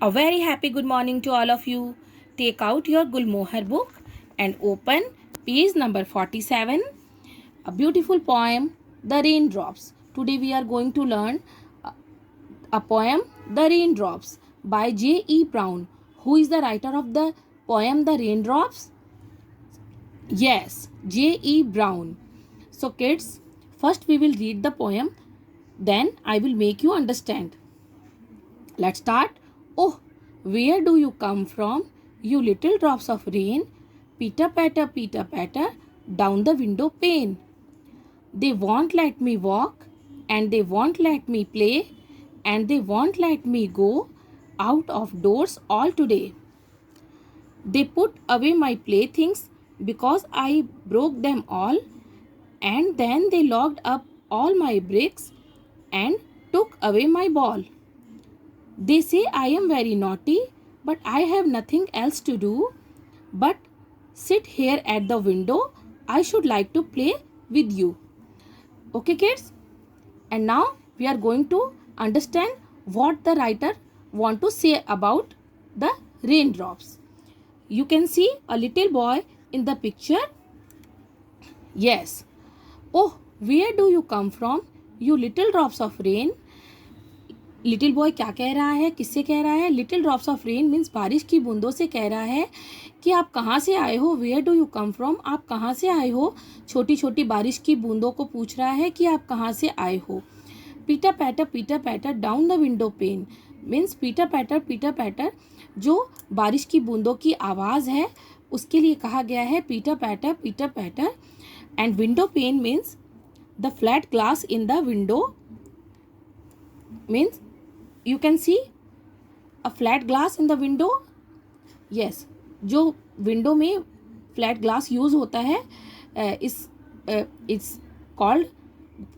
A very happy good morning to all of you. Take out your Gulmohar book and open page number 47. A beautiful poem, The Raindrops. Today we are going to learn a poem, The Raindrops by J.E. Brown. Who is the writer of the poem The Raindrops? Yes, J.E. Brown. So kids, first we will read the poem, then I will make you understand. Let's start. Oh, where do you come from, you little drops of rain? Pitter patter, down the window pane. They won't let me walk, and they won't let me play, and they won't let me go out of doors all today. They put away my playthings because I broke them all, and then they locked up all my bricks and took away my ball. They say I am very naughty, but I have nothing else to do but sit here at the window. I should like to play with you. Okay, kids? And now we are going to understand what the writer want to say about the raindrops. You can see a little boy in the picture. Yes. Oh, where do you come from, you little drops of rain? Little boy क्या कह रहा है, किससे कह रहा है? Little drops of rain means बारिश की बूंदों से कह रहा है कि आप कहाँ से आए हो. Where do you come from, आप कहाँ से आए हो. छोटी छोटी बारिश की बूंदों को पूछ रहा है कि आप कहाँ से आए हो. Pitter patter down the window pane means pitter patter जो बारिश की बूंदों की आवाज़ है उसके लिए कहा गया है pitter patter. And window pane means the flat glass in the window means you can see a flat glass in the window. yes, जो विंडो में फ्लैट ग्लास यूज़ होता है इट्स कॉल्ड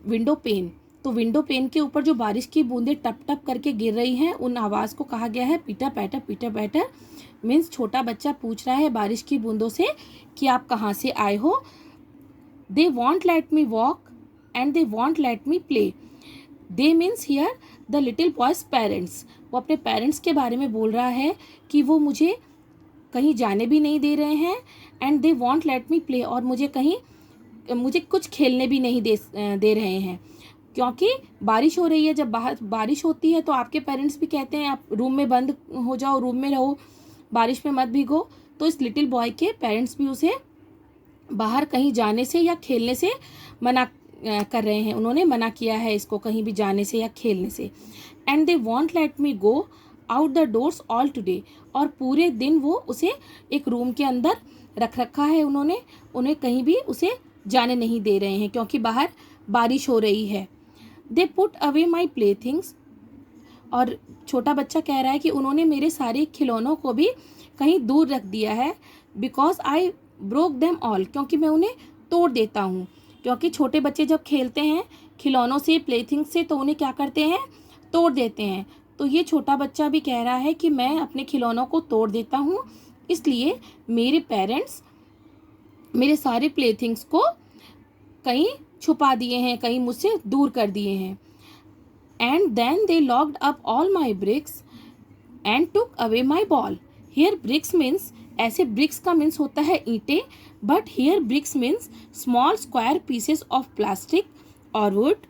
विंडो पेन. तो window pane के ऊपर जो बारिश की बूंदें टप टप करके गिर रही हैं उन आवाज़ को कहा गया है पीटर पैटर. मीन्स छोटा बच्चा पूछ रहा है बारिश की बूंदों से कि आप कहाँ से आए हो. They won't let me walk and they won't let me play. They means here the little boys parents. वो अपने पेरेंट्स के बारे में बोल रहा है कि वो मुझे कहीं जाने भी नहीं दे रहे हैं. And they won't let me play, और मुझे कुछ खेलने भी नहीं दे रहे हैं क्योंकि बारिश हो रही है. जब बाहर बारिश होती है तो आपके पेरेंट्स भी कहते हैं आप रूम में बंद हो जाओ, रूम में रहो, बारिश में मत भीगो. तो इस लिटिल बॉय के पेरेंट्स भी उसे बाहर कहीं जाने से या खेलने से मना कर रहे हैं. उन्होंने मना किया है इसको कहीं भी जाने से या खेलने से. And they won't let me go out the doors all today, और पूरे दिन वो उसे एक रूम के अंदर रख रखा है. उन्हें कहीं भी उसे जाने नहीं दे रहे हैं क्योंकि बाहर बारिश हो रही है. They put away my play things, और छोटा बच्चा कह रहा है कि उन्होंने मेरे सारे खिलौनों को भी कहीं दूर रख दिया है. Because I broke them all, क्योंकि मैं उन्हें तोड़ देता हूँ. क्योंकि छोटे बच्चे जब खेलते हैं खिलौनों से, प्लेथिंग्स से, तो उन्हें क्या करते हैं, तोड़ देते हैं. तो ये छोटा बच्चा भी कह रहा है कि मैं अपने खिलौनों को तोड़ देता हूँ, इसलिए मेरे पेरेंट्स मेरे सारे प्लेथिंग्स को कहीं छुपा दिए हैं, कहीं मुझसे दूर कर दिए हैं. And then they locked up all my bricks and took away my ball. Here bricks means, ऐसे ब्रिक्स का मीन्स होता है ईंटें, but here bricks means small square pieces of plastic और wood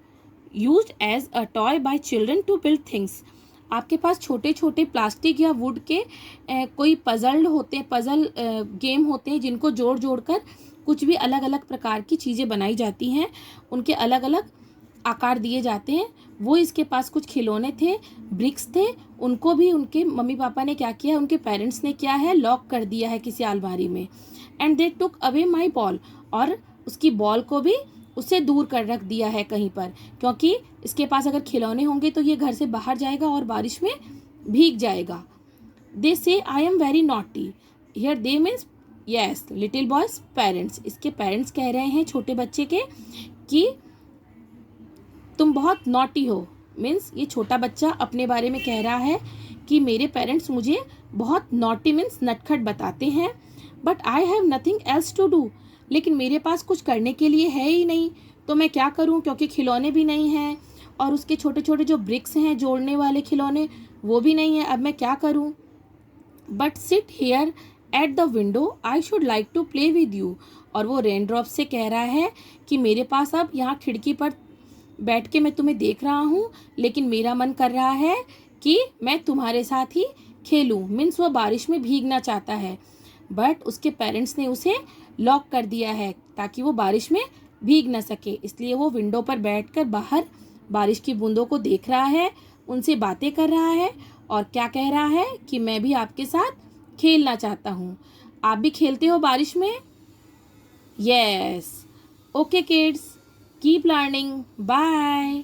used as a toy by children to build things. आपके पास छोटे छोटे प्लास्टिक या वुड के कोई पजल गेम होते हैं जिनको जोड़ जोड़ कर कुछ भी अलग अलग प्रकार की चीज़ें बनाई जाती हैं, उनके अलग अलग आकार दिए जाते हैं. वो इसके पास कुछ खिलौने थे, ब्रिक्स थे, उनको भी उनके मम्मी पापा ने क्या किया, उनके पेरेंट्स ने क्या है, लॉक कर दिया है किसी अलमारी में. And they took away my ball, और उसकी बॉल को भी उससे दूर कर रख दिया है कहीं पर, क्योंकि इसके पास अगर खिलौने होंगे तो ये घर से बाहर जाएगा और बारिश में भीग जाएगा. दे से I am very naughty. Here they means yes little boys parents. इसके पेरेंट्स कह रहे हैं छोटे बच्चे के कि तुम बहुत नॉटी हो. मीन्स ये छोटा बच्चा अपने बारे में कह रहा है कि मेरे पेरेंट्स मुझे बहुत नॉटी मीन्स नटखट बताते हैं. But I have nothing else to do, लेकिन मेरे पास कुछ करने के लिए है ही नहीं, तो मैं क्या करूं, क्योंकि खिलौने भी नहीं हैं और उसके छोटे छोटे जो ब्रिक्स हैं जोड़ने वाले खिलौने वो भी नहीं है, अब मैं क्या करूँ? But sit here at the window, I should like to play with you. और वो रेन ड्रॉप से कह रहा है कि मेरे पास अब यहाँ खिड़की पर बैठ के मैं तुम्हें देख रहा हूँ, लेकिन मेरा मन कर रहा है कि मैं तुम्हारे साथ ही खेलूँ। मीन्स वो बारिश में भीगना चाहता है, बट उसके पेरेंट्स ने उसे लॉक कर दिया है ताकि वो बारिश में भीग ना सके। इसलिए वो विंडो पर बैठकर बाहर बारिश की बूंदों को देख रहा है, उनसे बातें कर रहा है और क्या कह रहा है कि मैं भी आपके साथ खेलना चाहता हूँ। आप भी खेलते हो बारिश में? Yes. Okay kids, keep learning, bye.